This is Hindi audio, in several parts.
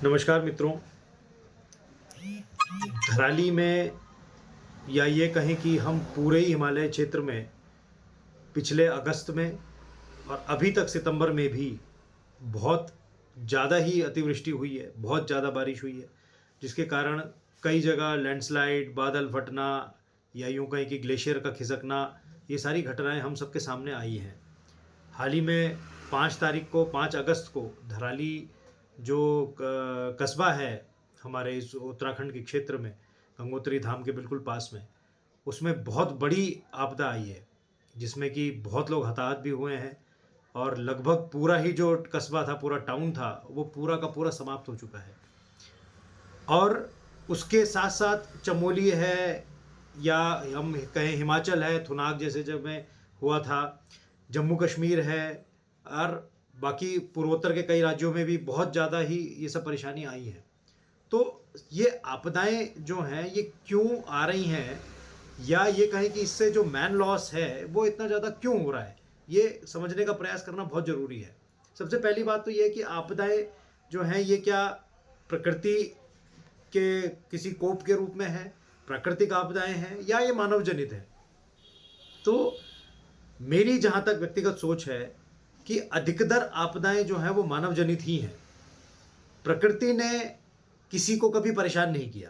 नमस्कार मित्रों। धराली में या ये कहें कि हम पूरे ही हिमालय क्षेत्र में पिछले अगस्त में और अभी तक सितंबर में भी बहुत ज़्यादा ही अतिवृष्टि हुई है, बहुत ज़्यादा बारिश हुई है, जिसके कारण कई जगह लैंडस्लाइड, बादल फटना या यूँ कहें कि ग्लेशियर का खिसकना, ये सारी घटनाएं हम सबके सामने आई हैं। हाल ही में 5 अगस्त को धराली जो कस्बा है हमारे इस उत्तराखंड के क्षेत्र में, गंगोत्री धाम के बिल्कुल पास में, उसमें बहुत बड़ी आपदा आई है, जिसमें कि बहुत लोग हताहत भी हुए हैं और लगभग पूरा ही जो कस्बा था, पूरा टाउन था, वो पूरा का पूरा समाप्त हो चुका है। और उसके साथ-साथ चमोली है या हम कहें हिमाचल है, थुनाग जैसे जगह हुआ था, जम्मू कश्मीर है और बाकी पूर्वोत्तर के कई राज्यों में भी बहुत ज़्यादा ही ये सब परेशानी आई है। तो ये आपदाएँ जो हैं ये क्यों आ रही हैं, या ये कहें कि इससे जो मैन लॉस है वो इतना ज़्यादा क्यों हो रहा है, ये समझने का प्रयास करना बहुत ज़रूरी है। सबसे पहली बात तो ये है कि आपदाएँ जो हैं ये क्या प्रकृति के किसी कोप के रूप में है, प्राकृतिक आपदाएँ हैं या ये मानव जनित है। तो मेरी जहाँ तक व्यक्तिगत सोच है कि अधिकतर आपदाएँ जो हैं वो मानव जनित ही हैं। प्रकृति ने किसी को कभी परेशान नहीं किया।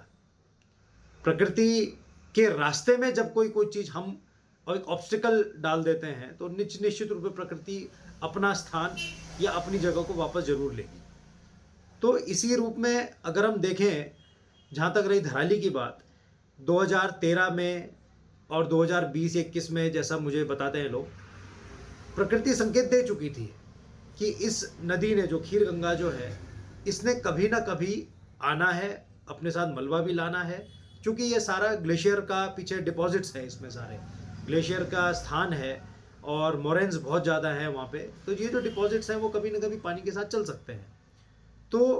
प्रकृति के रास्ते में जब कोई चीज़ हम और एक ऑब्स्टिकल डाल देते हैं तो निश्चित रूप से प्रकृति अपना स्थान या अपनी जगह को वापस ज़रूर लेगी। तो इसी रूप में अगर हम देखें, जहाँ तक रही धराली की बात, 2013 में और 2020-21 में जैसा मुझे बताते हैं लोग, प्रकृति संकेत दे चुकी थी कि इस नदी ने, जो खीर गंगा जो है, इसने कभी ना कभी आना है, अपने साथ मलबा भी लाना है, क्योंकि ये सारा ग्लेशियर का पीछे डिपॉजिट्स है, इसमें सारे ग्लेशियर का स्थान है और मोरेन्स बहुत ज़्यादा हैं वहाँ पे। तो ये जो डिपॉजिट्स हैं वो कभी ना कभी पानी के साथ चल सकते हैं। तो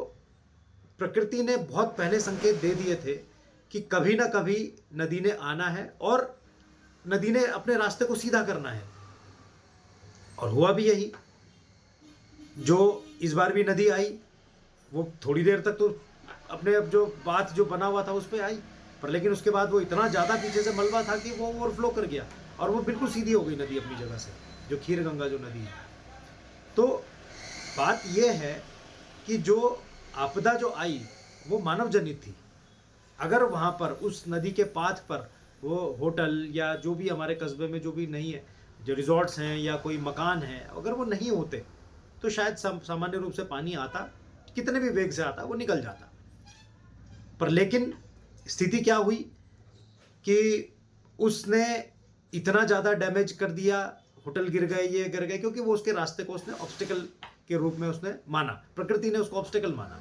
प्रकृति ने बहुत पहले संकेत दे दिए थे कि कभी ना कभी नदी ने आना है और नदी ने अपने रास्ते को सीधा करना है, और हुआ भी यही। जो इस बार भी नदी आई, वो थोड़ी देर तक तो अपने अब जो बात जो बना हुआ था उस पे आई, पर लेकिन उसके बाद वो इतना ज़्यादा पीछे से मलबा था कि वो ओवरफ्लो कर गया और वो बिल्कुल सीधी हो गई नदी अपनी जगह से, जो खीर गंगा जो नदी है। तो बात ये है कि जो आपदा जो आई वो मानव जनित थी। अगर वहाँ पर उस नदी के पाथ पर वो होटल या जो भी हमारे कस्बे में जो भी नहीं है, जो रिज़ॉर्ट्स हैं या कोई मकान है, अगर वो नहीं होते तो शायद सामान्य रूप से पानी आता, कितने भी वेग से आता, वो निकल जाता। पर लेकिन स्थिति क्या हुई कि उसने इतना ज़्यादा डैमेज कर दिया, होटल गिर गए, ये गिर गए, क्योंकि वो उसके रास्ते को उसने ऑब्स्टिकल के रूप में उसने माना, प्रकृति ने उसको ऑब्स्टिकल माना।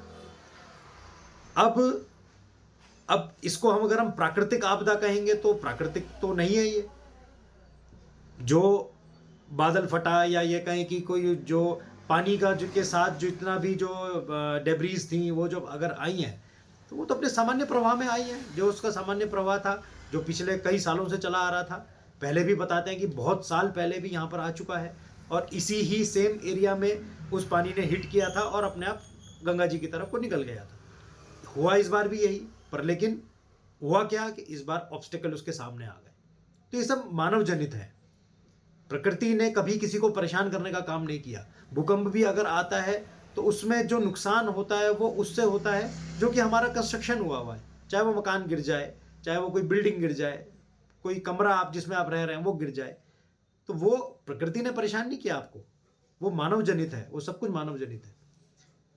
अब इसको अगर हम प्राकृतिक आपदा कहेंगे तो प्राकृतिक तो नहीं है ये। जो बादल फटा या ये कहें कि कोई जो पानी का जो के साथ जितना भी जो डेब्रीज थी वो जब अगर आई हैं तो वो तो अपने सामान्य प्रवाह में आई हैं, जो उसका सामान्य प्रवाह था, जो पिछले कई सालों से चला आ रहा था। पहले भी बताते हैं कि बहुत साल पहले भी यहाँ पर आ चुका है और इसी ही सेम एरिया में उस पानी ने हिट किया था और अपने आप गंगा जी की तरफ को निकल गया था। हुआ इस बार भी यही, पर लेकिन हुआ क्या कि इस बार ऑब्स्टिकल उसके सामने आ गए। तो ये सब मानव जनित है। प्रकृति ने कभी किसी को परेशान करने का काम नहीं किया। भूकंप भी अगर आता है तो उसमें जो नुकसान होता है वो उससे होता है जो कि हमारा कंस्ट्रक्शन हुआ है, चाहे वो मकान गिर जाए, चाहे वो कोई बिल्डिंग गिर जाए, कोई कमरा आप जिसमें आप रह रहे हैं वो गिर जाए, तो वो प्रकृति ने परेशान नहीं किया आपको, वो मानव जनित है, वो सब कुछ मानव जनित है।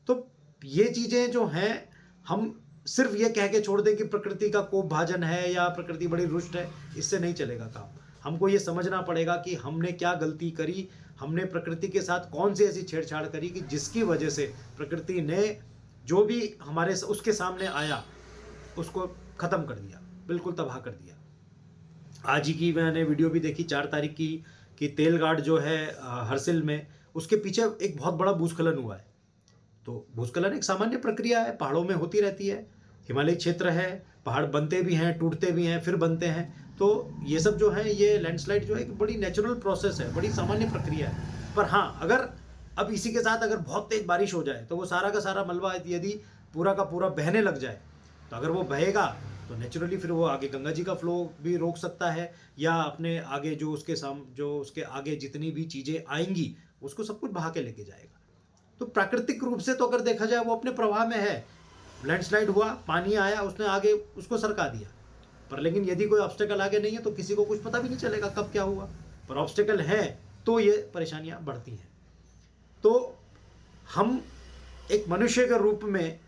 तो ये चीज़ें जो हैं, हम सिर्फ ये कह के छोड़ दें कि प्रकृति का कोप भाजन है या प्रकृति बड़ी रुष्ट है, इससे नहीं चलेगा काम। हमको ये समझना पड़ेगा कि हमने क्या गलती करी, हमने प्रकृति के साथ कौन सी ऐसी छेड़छाड़ करी कि जिसकी वजह से प्रकृति ने जो भी हमारे उसके सामने आया उसको ख़त्म कर दिया, बिल्कुल तबाह कर दिया। आज ही की मैंने वीडियो भी देखी 4 तारीख की, कि तेलगाड़ जो है हरसिल में, उसके पीछे एक बहुत बड़ा भूस्खलन हुआ है। तो भूस्खलन एक सामान्य प्रक्रिया है, पहाड़ों में होती रहती है, हिमालयी क्षेत्र है, पहाड़ बनते भी हैं, टूटते भी हैं, फिर बनते हैं। तो ये सब जो है, ये लैंडस्लाइड जो है एक बड़ी नेचुरल प्रोसेस है, बड़ी सामान्य प्रक्रिया है। पर हाँ, अगर अब इसी के साथ अगर बहुत तेज बारिश हो जाए तो वो सारा का सारा मलबा यदि पूरा का पूरा बहने लग जाए, तो अगर वो बहेगा तो नेचुरली फिर वो आगे गंगा जी का फ्लो भी रोक सकता है, या अपने आगे जो उसके आगे जितनी भी चीज़ें आएंगी उसको सब कुछ बहा के लेके जाएगा। तो प्राकृतिक रूप से तो अगर देखा जाए वो अपने प्रवाह में है। लैंडस्लाइड हुआ, पानी आया, उसने आगे उसको सरका दिया, पर लेकिन यदि कोई ऑब्स्टेकल आगे नहीं है तो किसी को कुछ पता भी नहीं चलेगा कब क्या हुआ। पर ऑब्स्टेकल है तो ये परेशानियां बढ़ती हैं। तो हम एक मनुष्य के रूप में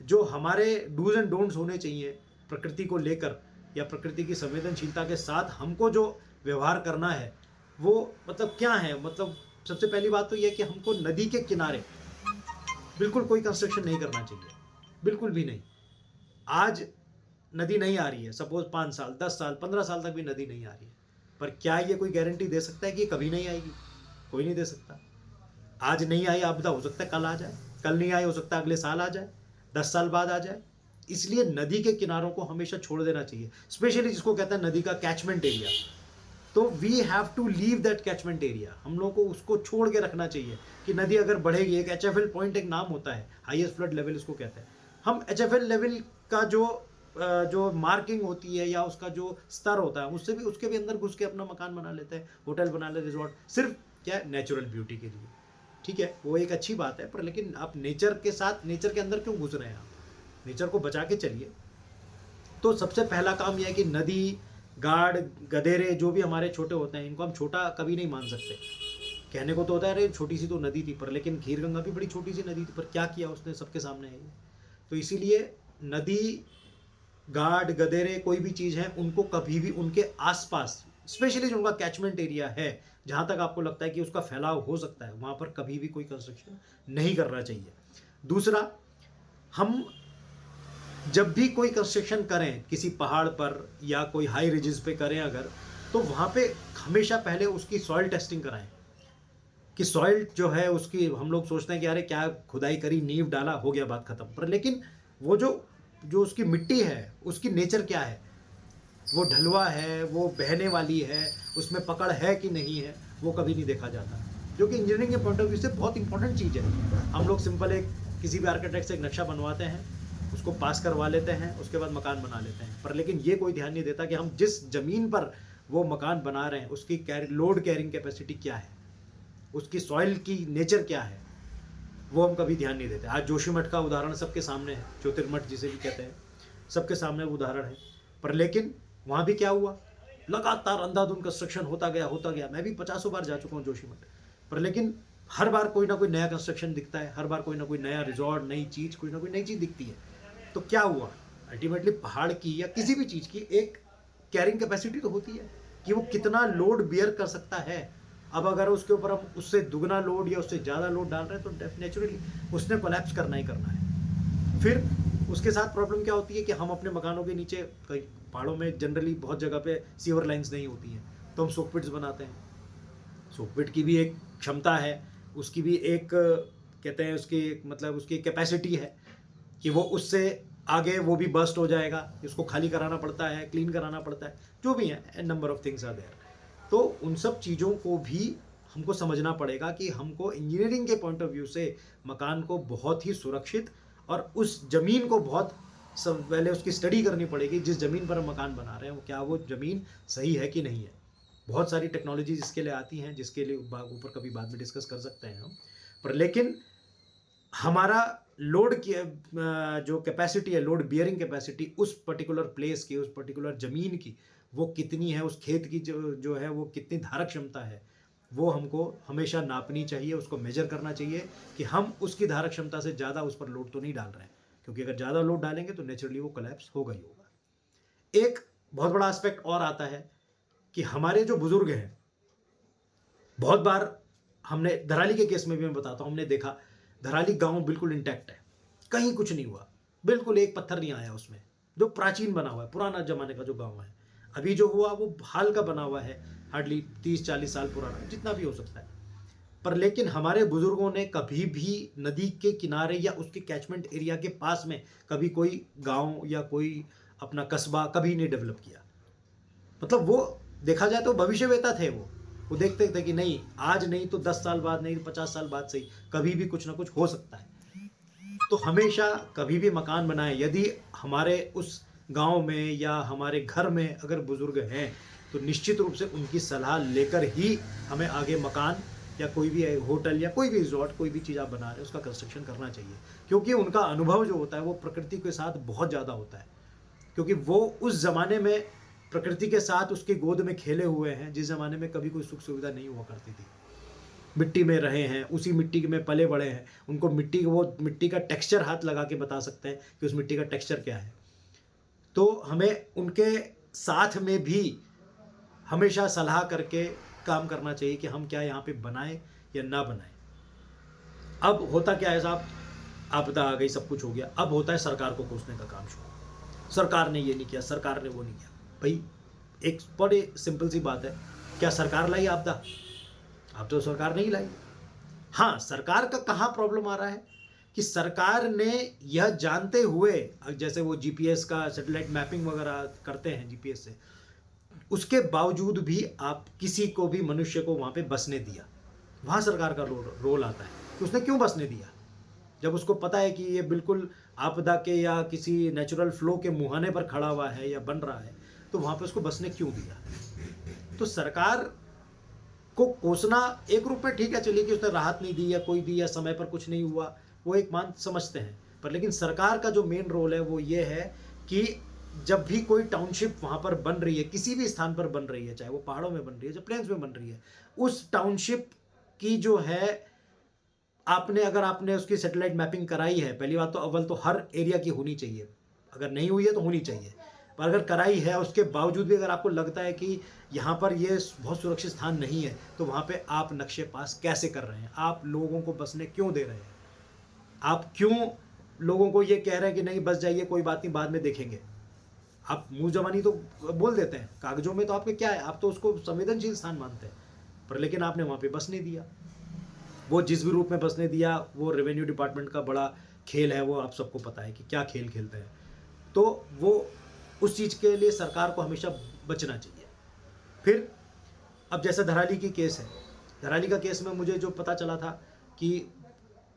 जो हमारे डूज एंड डोंट्स होने चाहिए प्रकृति को लेकर, या प्रकृति की संवेदनशीलता के साथ हमको जो व्यवहार करना है वो मतलब क्या है। मतलब सबसे पहली बात तो यह कि हमको नदी के किनारे बिल्कुल कोई कंस्ट्रक्शन नहीं करना चाहिए, बिल्कुल भी नहीं। आज नदी नहीं आ रही है, सपोज 5 साल 10 साल 15 साल तक भी नदी नहीं आ रही है, पर क्या ये कोई गारंटी दे सकता है कि ये कभी नहीं आएगी? कोई नहीं दे सकता। आज नहीं आई आपदा, हो सकता है कल आ जाए, कल नहीं आई हो सकता है अगले साल आ जाए, 10 साल बाद आ जाए। इसलिए नदी के किनारों को हमेशा छोड़ देना चाहिए, स्पेशली जिसको कहते हैं नदी का कैचमेंट एरिया। तो we have to leave that catchment area, हम लोग को उसको छोड़ के रखना चाहिए कि नदी अगर बढ़ेगी, एक HFL पॉइंट एक नाम होता है, हाईएस्ट फ्लड लेवल इसको कहते हैं। हम HFL लेवल का जो मार्किंग होती है या उसका जो स्तर होता है उससे भी उसके भी अंदर घुस के अपना मकान बना लेते हैं, होटल बना लेते, रिजॉर्ट, सिर्फ क्या नेचुरल ब्यूटी के लिए। ठीक है, वो एक अच्छी बात है, पर लेकिन आप नेचर के साथ, नेचर के अंदर क्यों घुस रहे हैं? आप नेचर को बचा के चलिए। तो सबसे पहला काम यह है कि नदी, गाड़, गधेरे जो भी हमारे छोटे होते हैं, इनको हम छोटा कभी नहीं मान सकते। कहने को तो होता है अरे छोटी सी तो नदी थी, पर लेकिन खीर गंगा भी बड़ी छोटी सी नदी थी, पर क्या किया उसने, सबके सामने है ये। तो इसीलिए नदी, गाड़, गधेरे कोई भी चीज़ है उनको कभी भी उनके आसपास, स्पेशली जो उनका कैचमेंट एरिया है, जहाँ तक आपको लगता है कि उसका फैलाव हो सकता है, वहाँ पर कभी भी कोई कंस्ट्रक्शन नहीं करना चाहिए। दूसरा, हम जब भी कोई कंस्ट्रक्शन करें किसी पहाड़ पर या कोई हाई रिजेस पे करें अगर, तो वहाँ पे हमेशा पहले उसकी सॉइल टेस्टिंग कराएं कि सॉइल जो है उसकी, हम लोग सोचते हैं कि अरे क्या खुदाई करी, नींव डाला, हो गया, बात खत्म। पर लेकिन वो जो उसकी मिट्टी है उसकी नेचर क्या है, वो ढलुआ है, वो बहने वाली है, उसमें पकड़ है कि नहीं है, वो कभी नहीं देखा जाता, जो कि इंजीनियरिंग के पॉइंट ऑफ व्यू से बहुत इंपॉर्टेंट चीज़ है। हम लोग सिंपल एक किसी भी आर्किटेक्ट से एक नक्शा बनवाते हैं, उसको पास करवा लेते हैं, उसके बाद मकान बना लेते हैं, पर लेकिन ये कोई ध्यान नहीं देता कि हम जिस ज़मीन पर वो मकान बना रहे हैं उसकी लोड कैरिंग कैपेसिटी क्या है, उसकी सॉइल की नेचर क्या है, वो हम कभी ध्यान नहीं देते। आज जोशीमठ का उदाहरण सबके सामने है, ज्योतिर्मठ जिसे भी कहते हैं, सबके सामने वो उदाहरण है। पर लेकिन वहाँ भी क्या हुआ, लगातार अंधाधुंध कंस्ट्रक्शन होता गया। मैं भी 50 बार जा चुका हूँ जोशीमठ, पर लेकिन हर बार कोई ना कोई नया कंस्ट्रक्शन दिखता है, हर बार कोई ना कोई नया रिजॉर्ट, नई चीज़, कोई ना कोई नई चीज़ दिखती है। तो क्या हुआ, अल्टीमेटली पहाड़ की या किसी भी चीज़ की एक कैरिंग कैपेसिटी तो होती है कि वो कितना लोड बियर कर सकता है। अब अगर उसके ऊपर हम उससे दुगना लोड या उससे ज़्यादा लोड डाल रहे हैं तो नेचुरली उसने कोलैप्स करना ही करना है। फिर उसके साथ प्रॉब्लम क्या होती है कि हम अपने मकानों के नीचे, कई पहाड़ों में जनरली बहुत जगह पे सीवर लाइंस नहीं होती हैं, तो हम सोकपिट्स बनाते हैं। सोकपिट की भी एक क्षमता है, उसकी भी एक कहते हैं उसकी मतलब उसकी कैपेसिटी है कि वो उससे आगे वो भी बस्ट हो जाएगा, उसको खाली कराना पड़ता है, क्लीन कराना पड़ता है, जो भी है, number of things are there. तो उन सब चीज़ों को भी हमको समझना पड़ेगा कि हमको इंजीनियरिंग के पॉइंट ऑफ व्यू से मकान को बहुत ही सुरक्षित और उस ज़मीन को बहुत पहले उसकी स्टडी करनी पड़ेगी, जिस ज़मीन पर हम मकान बना रहे हैं वो क्या वो ज़मीन सही है कि नहीं है। बहुत सारी टेक्नोलॉजीज इसके लिए आती हैं, जिसके लिए ऊपर कभी बाद में डिस्कस कर सकते हैं हम। पर लेकिन हमारा लोड की जो कैपेसिटी है, लोड बियरिंग कैपेसिटी उस पर्टिकुलर प्लेस की, उस पर्टिकुलर ज़मीन की वो कितनी है, उस खेत की जो है वो कितनी धारक क्षमता है, वो हमको हमेशा नापनी चाहिए, उसको मेजर करना चाहिए कि हम उसकी धारक क्षमता से ज़्यादा उस पर लोड तो नहीं डाल रहे हैं, क्योंकि अगर ज़्यादा लोड डालेंगे तो नेचुरली वो कोलैप्स होगा ही होगा। एक बहुत बड़ा एस्पेक्ट और आता है कि हमारे जो बुजुर्ग हैं, बहुत बार हमने धराली के केस में भी मैं बताता हूँ, हमने देखा धराली गांव बिल्कुल इंटैक्ट है, कहीं कुछ नहीं हुआ, बिल्कुल एक पत्थर नहीं आया उसमें, जो प्राचीन बना हुआ है, पुराना जमाने का जो गांव है। अभी जो हुआ वो हाल का बना हुआ है, हार्डली 30-40 साल पुराना, जितना भी हो सकता है। पर लेकिन हमारे बुजुर्गों ने कभी भी नदी के किनारे या उसके कैचमेंट एरिया के पास में कभी कोई गांव या कोई अपना कस्बा कभी नहीं डेवलप किया। मतलब वो देखा जाए तो भविष्यवेता थे, वो देखते थे कि नहीं आज नहीं तो 10 साल बाद, नहीं 50 साल बाद सही, कभी भी कुछ ना कुछ हो सकता है। तो हमेशा कभी भी मकान बनाएं, यदि हमारे उस गांव में या हमारे घर में अगर बुजुर्ग हैं तो निश्चित रूप से उनकी सलाह लेकर ही हमें आगे मकान या कोई भी होटल या कोई भी रिजॉर्ट, कोई भी चीज़ आप बना रहे हैं उसका कंस्ट्रक्शन करना चाहिए, क्योंकि उनका अनुभव जो होता है वो प्रकृति के साथ बहुत ज़्यादा होता है, क्योंकि वो उस ज़माने में प्रकृति के साथ उसकी गोद में खेले हुए हैं जिस ज़माने में कभी कोई सुख सुविधा नहीं हुआ करती थी। मिट्टी में रहे हैं, उसी मिट्टी में पले बड़े हैं, उनको वो मिट्टी का टेक्सचर हाथ लगा के बता सकते हैं कि उस मिट्टी का टेक्सचर क्या है। तो हमें उनके साथ में भी हमेशा सलाह करके काम करना चाहिए कि हम क्या यहाँ पे बनाएं या ना बनाएं। अब होता क्या है साहब, आपदा आ गई, सब कुछ हो गया, अब होता है सरकार को कोसने का काम शुरू। सरकार ने ये नहीं किया, सरकार ने वो नहीं किया। भाई एक बड़ी सिंपल सी बात है, क्या सरकार लाई आपदा? अब तो सरकार नहीं लाई। हाँ, सरकार का कहाँ प्रॉब्लम आ रहा है कि सरकार ने यह जानते हुए, जैसे वो जीपीएस का सैटेलाइट मैपिंग वगैरह करते हैं जीपीएस से, उसके बावजूद भी आप किसी को भी मनुष्य को वहाँ पे बसने दिया। वहाँ सरकार का रोल आता है कि उसने क्यों बसने दिया, जब उसको पता है कि ये बिल्कुल आपदा के या किसी नेचुरल फ्लो के मुहाने पर खड़ा हुआ है या बन रहा है, तो वहाँ पे उसको बसने क्यों दिया। तो सरकार को कोसना एक रूप में ठीक है, चलिए कि उसने राहत नहीं दी या कोई दी या समय पर कुछ नहीं हुआ, वो एक मान समझते हैं, पर लेकिन सरकार का जो मेन रोल है वो ये है कि जब भी कोई टाउनशिप वहाँ पर बन रही है, किसी भी स्थान पर बन रही है, चाहे वो पहाड़ों में बन रही है, चाहे प्लेन्स में बन रही है, उस टाउनशिप की जो है अगर आपने उसकी सैटेलाइट मैपिंग कराई है, पहली बात तो अव्वल तो हर एरिया की होनी चाहिए, अगर नहीं हुई है तो होनी चाहिए, पर अगर कराई है उसके बावजूद भी अगर आपको लगता है कि यहाँ पर ये बहुत सुरक्षित स्थान नहीं है, तो वहाँ पे आप नक्शे पास कैसे कर रहे हैं, आप लोगों को बसने क्यों दे रहे हैं, आप क्यों लोगों को ये कह रहे हैं कि नहीं बस जाइए, कोई बात नहीं, बाद में देखेंगे। आप मुँह जबानी तो बोल देते हैं, कागजों में तो आपके क्या है, आप तो उसको संवेदनशील स्थान मानते हैं, पर लेकिन आपने वहाँ पे बसने दिया। वो जिस भी रूप में बसने दिया, वो रेवेन्यू डिपार्टमेंट का बड़ा खेल है, वो आप सबको पता है कि क्या खेल खेलते हैं। तो वो उस चीज़ के लिए सरकार को हमेशा बचना चाहिए। फिर अब जैसे धराली की केस है, धराली का केस में मुझे जो पता चला था कि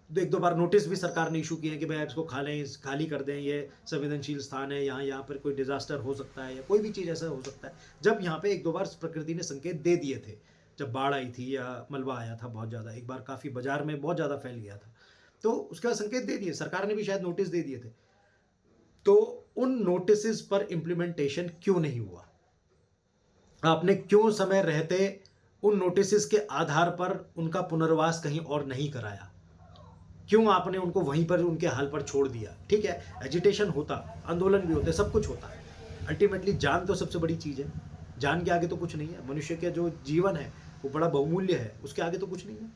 एक दो बार नोटिस भी सरकार ने इशू किए हैं कि भाई इसको खाली कर दें, ये संवेदनशील स्थान है, यहाँ पर कोई डिजास्टर हो सकता है या कोई भी चीज़ ऐसा हो सकता है। जब यहाँ पे एक दो बार प्रकृति ने संकेत दे दिए थे, जब बाढ़ आई थी या मलबा आया था बहुत ज़्यादा, एक बार काफ़ी बाजार में बहुत ज़्यादा फैल गया था, तो उसके बाद संकेत दे दिए, सरकार ने भी शायद नोटिस दे दिए थे। तो उन नोटिस पर इम्प्लीमेंटेशन क्यों नहीं हुआ? आपने क्यों समय रहते उन नोटिस के आधार पर उनका पुनर्वास कहीं और नहीं कराया? क्यों आपने उनको वहीं पर उनके हाल पर छोड़ दिया? ठीक है, एजिटेशन होता, आंदोलन भी होते, सब कुछ होता है, अल्टीमेटली जान तो सबसे बड़ी चीज़ है, जान के आगे तो कुछ नहीं है। मनुष्य का जो जीवन है वो बड़ा बहुमूल्य है, उसके आगे तो कुछ नहीं है।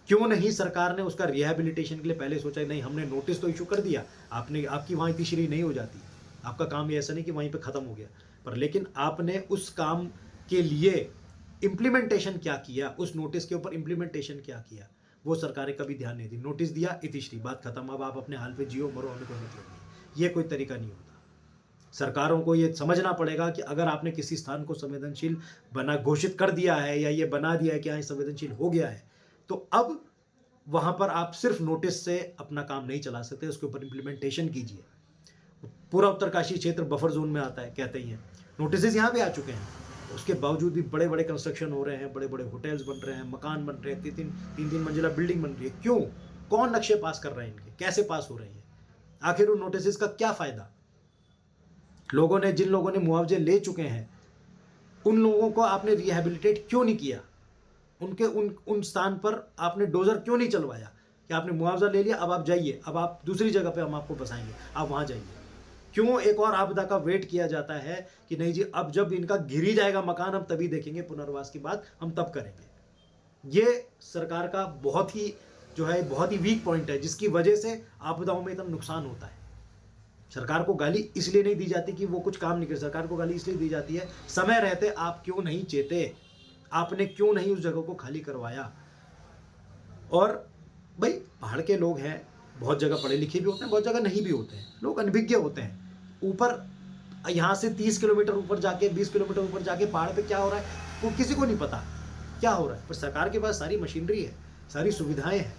क्यों नहीं सरकार ने उसका रिहैबिलिटेशन के लिए पहले सोचा, नहीं हमने नोटिस तो इशू कर दिया, आपकी वहाँ इतिश्री नहीं हो जाती, आपका काम ये ऐसा नहीं कि वहीं पे ख़त्म हो गया, पर लेकिन आपने उस काम के लिए इम्प्लीमेंटेशन क्या किया, उस नोटिस के ऊपर इम्प्लीमेंटेशन क्या किया, वो सरकार ने कभी ध्यान नहीं दी। नोटिस दिया, इतिश्री, बात खत्म, अब आप अपने हाल पे जियो मरो, हमें कोई मतलब नहीं। ये कोई तरीका नहीं होता। सरकारों को ये समझना पड़ेगा कि अगर आपने किसी स्थान को संवेदनशील घोषित कर दिया है या ये बना दिया है कि हाँ संवेदनशील हो गया है, तो अब वहाँ पर आप सिर्फ नोटिस से अपना काम नहीं चला सकते, उसके ऊपर इम्प्लीमेंटेशन कीजिए। पूरा उत्तरकाशी क्षेत्र बफर जोन में आता है, कहते ही हैं, नोटिस यहाँ पे आ चुके हैं, उसके बावजूद भी बड़े बड़े कंस्ट्रक्शन हो रहे हैं, बड़े बड़े होटल्स बन रहे हैं, मकान बन रहे हैं, तीन मंजिला बिल्डिंग बन रही है। क्यों? कौन नक्शे पास कर रहे हैं इनके, कैसे पास हो रहे हैं, आखिर उन नोटिस का क्या फ़ायदा? लोगों ने, जिन लोगों ने मुआवजे ले चुके हैं, उन लोगों को आपने रिहैबिलिटेट क्यों नहीं किया? उनके उन स्थान पर आपने डोजर क्यों नहीं चलवाया कि आपने मुआवजा ले लिया, अब आप जाइए, अब आप दूसरी जगह पे हम आपको बसाएंगे, आप वहाँ जाइए। क्यों एक और आपदा का वेट किया जाता है कि नहीं जी अब जब इनका गिर ही जाएगा मकान हम तभी देखेंगे, पुनर्वास की बात हम तब करेंगे। ये सरकार का बहुत ही वीक पॉइंट है, जिसकी वजह से आपदाओं में इतना नुकसान होता है। सरकार को गाली इसलिए नहीं दी जाती कि वो कुछ काम नहीं कर, सरकार को गाली इसलिए दी जाती है समय रहते आप क्यों नहीं चेते, आपने क्यों नहीं उस जगह को खाली करवाया। और भाई पहाड़ के लोग हैं, बहुत जगह पढ़े लिखे भी होते हैं, बहुत जगह नहीं भी होते हैं, लोग अनभिज्ञ होते हैं। ऊपर यहाँ से 30 किलोमीटर ऊपर जाके, 20 किलोमीटर ऊपर जाके पहाड़ पे क्या हो रहा है वो किसी को नहीं पता क्या हो रहा है, पर सरकार के पास सारी मशीनरी है, सारी सुविधाएं हैं,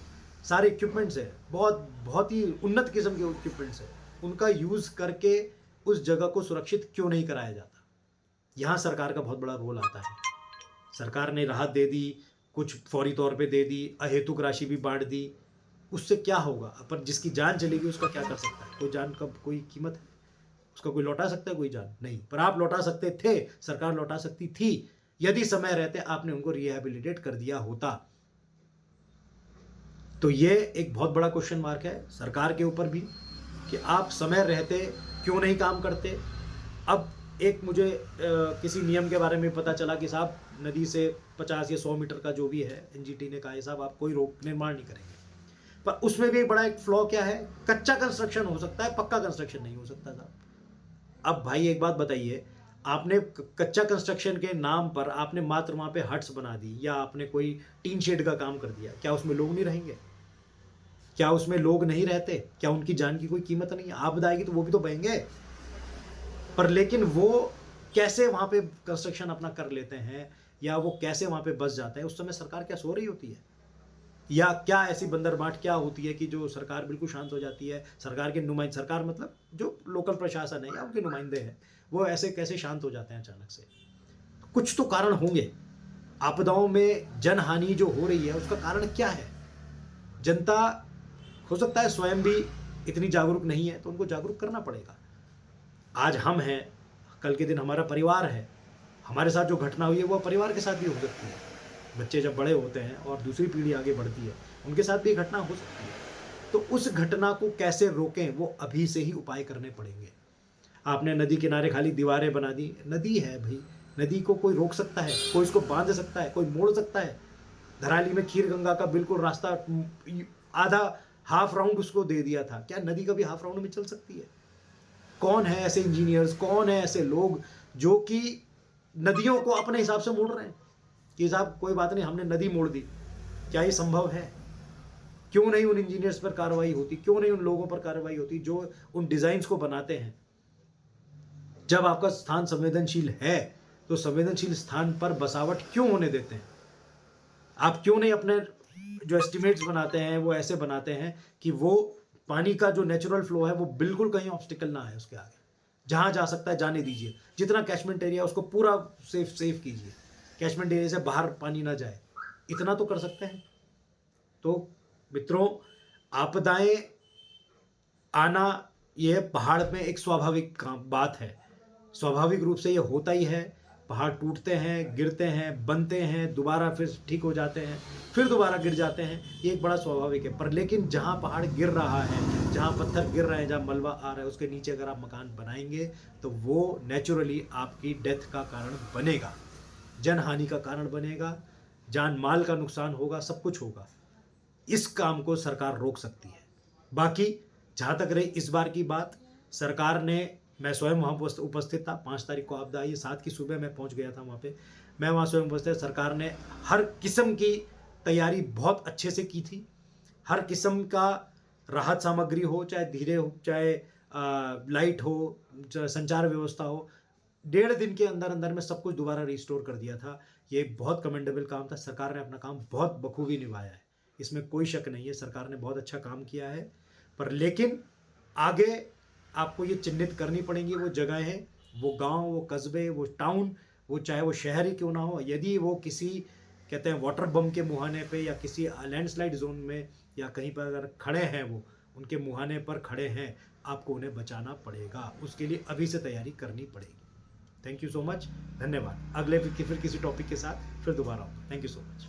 सारे इक्विपमेंट्स हैं, बहुत बहुत ही उन्नत किस्म के इक्विपमेंट्स हैं, उनका यूज़ करके उस जगह को सुरक्षित क्यों नहीं कराया जाता? यहाँ सरकार का बहुत बड़ा रोल आता है। सरकार ने राहत दे दी, कुछ फौरी तौर पे दे दी, अहेतुक राशि भी बाँट दी, उससे क्या होगा? पर जिसकी जान चलेगी उसका क्या कर सकता है? कोई जान का कोई कीमत है? उसका कोई लौटा सकता है कोई जान? नहीं। पर आप लौटा सकते थे, सरकार लौटा सकती थी, यदि समय रहते आपने उनको रिहैबिलिटेट कर दिया होता। तो ये एक बहुत बड़ा क्वेश्चन मार्क है सरकार के ऊपर भी कि आप समय रहते क्यों नहीं काम करते। अब एक मुझे किसी नियम के बारे में पता चला कि साहब नदी से 50 या 100 मीटर का जो भी है, एनजीटी ने कहा है साहब आप कोई रोक निर्माण नहीं करेंगे। पर उसमें भी बड़ा एक फ्लॉ क्या है, कच्चा कंस्ट्रक्शन हो सकता है, पक्का कंस्ट्रक्शन नहीं हो सकता साहब। अब भाई एक बात बताइए, आपने कच्चा कंस्ट्रक्शन के नाम पर आपने मात्र वहाँ पे हट्स बना दी या आपने कोई टीन शेड का काम कर दिया, क्या उसमें लोग नहीं रहेंगे? क्या उसमें लोग नहीं रहते? क्या उनकी जान की कोई कीमत नहीं है? आपदा आएगी तो वो भी तो बहेंगे। पर लेकिन वो कैसे वहाँ पे कंस्ट्रक्शन अपना कर लेते हैं या वो कैसे वहाँ पे बस जाते हैं, उस समय सरकार क्या सो रही होती है? या क्या ऐसी बंदरबाट क्या होती है कि जो सरकार बिल्कुल शांत हो जाती है? सरकार के नुमाइंदे, सरकार मतलब जो लोकल प्रशासन है या उनके नुमाइंदे हैं, वो ऐसे कैसे शांत हो जाते हैं अचानक से? कुछ तो कारण होंगे। आपदाओं में जनहानि जो हो रही है उसका कारण क्या है? जनता हो सकता है स्वयं भी इतनी जागरूक नहीं है, तो उनको जागरूक करना पड़ेगा। आज हम हैं, कल के दिन हमारा परिवार है, हमारे साथ जो घटना हुई है वो परिवार के साथ भी हो सकती है। बच्चे जब बड़े होते हैं और दूसरी पीढ़ी आगे बढ़ती है, उनके साथ भी घटना हो सकती है। तो उस घटना को कैसे रोकें, वो अभी से ही उपाय करने पड़ेंगे। आपने नदी किनारे खाली दीवारें बना दी, नदी है भाई, नदी को कोई रोक सकता है? कोई इसको बांध सकता है? कोई मोड़ सकता है? धराली में खीर गंगा का बिल्कुल रास्ता आधा हाफ राउंड उसको दे दिया था, क्या नदी कभी हाफ राउंड में चल सकती है? कौन है ऐसे इंजीनियर्स, कौन है ऐसे लोग जो कि नदियों को अपने हिसाब से मोड़ रहे हैं कि साहब कोई बात नहीं, हमने नदी मोड़ दी? क्या ये संभव है? क्यों नहीं उन इंजीनियर्स पर कार्रवाई होती? क्यों नहीं उन लोगों पर कार्रवाई होती जो उन डिजाइन्स को बनाते हैं? जब आपका स्थान संवेदनशील है तो संवेदनशील स्थान पर बसावट क्यों होने देते हैं? आप क्यों नहीं अपने जो एस्टिमेट्स बनाते हैं वो ऐसे बनाते हैं कि वो पानी का जो नेचुरल फ्लो है वो बिल्कुल कहीं ऑब्स्टिकल ना है उसके आगे, जहां जा सकता है जाने दीजिए, जितना कैचमेंट एरिया उसको पूरा सेफ कीजिए, कैचमेंट एरिया से बाहर पानी ना जाए, इतना तो कर सकते हैं। तो मित्रों, आपदाएं आना ये पहाड़ में एक स्वाभाविक बात है, स्वाभाविक रूप से ये होता ही है। पहाड़ टूटते हैं, गिरते हैं, बनते हैं, दोबारा फिर ठीक हो जाते हैं, फिर दोबारा गिर जाते हैं, ये एक बड़ा स्वाभाविक है। पर लेकिन जहाँ पहाड़ गिर रहा है, जहाँ पत्थर गिर रहे हैं, जहाँ मलबा आ रहा है, उसके नीचे अगर आप मकान बनाएंगे तो वो नेचुरली आपकी डेथ का कारण बनेगा, जनहानि का कारण बनेगा, जान माल का नुकसान होगा, सब कुछ होगा। इस काम को सरकार रोक सकती है। बाकी जहाँ तक रही इस बार की बात, सरकार ने, मैं स्वयं वहाँ उपस्थित था, 5 तारीख को आपदा आई, 7 की सुबह मैं पहुँच गया था वहाँ पे, मैं वहाँ स्वयं उपस्थित। सरकार ने हर किस्म की तैयारी बहुत अच्छे से की थी। हर किस्म का राहत सामग्री हो, चाहे धीरे हो, चाहे लाइट हो, चाहे संचार व्यवस्था हो, 1.5 दिन के अंदर अंदर में सब कुछ दोबारा रिस्टोर कर दिया था। ये बहुत कमेंडेबल काम था, सरकार ने अपना काम बहुत बखूबी निभाया है, इसमें कोई शक नहीं है, सरकार ने बहुत अच्छा काम किया है। पर लेकिन आगे आपको ये चिन्हित करनी पड़ेंगी वो जगहें, वो गांव, वो कस्बे, वो टाउन, वो चाहे वो शहर ही क्यों ना हो, यदि वो किसी कहते हैं वाटर बम के मुहाने पे या किसी लैंडस्लाइड जोन में या कहीं पर अगर खड़े हैं, वो उनके मुहाने पर खड़े हैं, आपको उन्हें बचाना पड़ेगा। उसके लिए अभी से तैयारी करनी पड़ेगी। थैंक यू सो मच, धन्यवाद। अगले फिर किसी टॉपिक के साथ फिर दोबारा आऊँ। Thank you so much.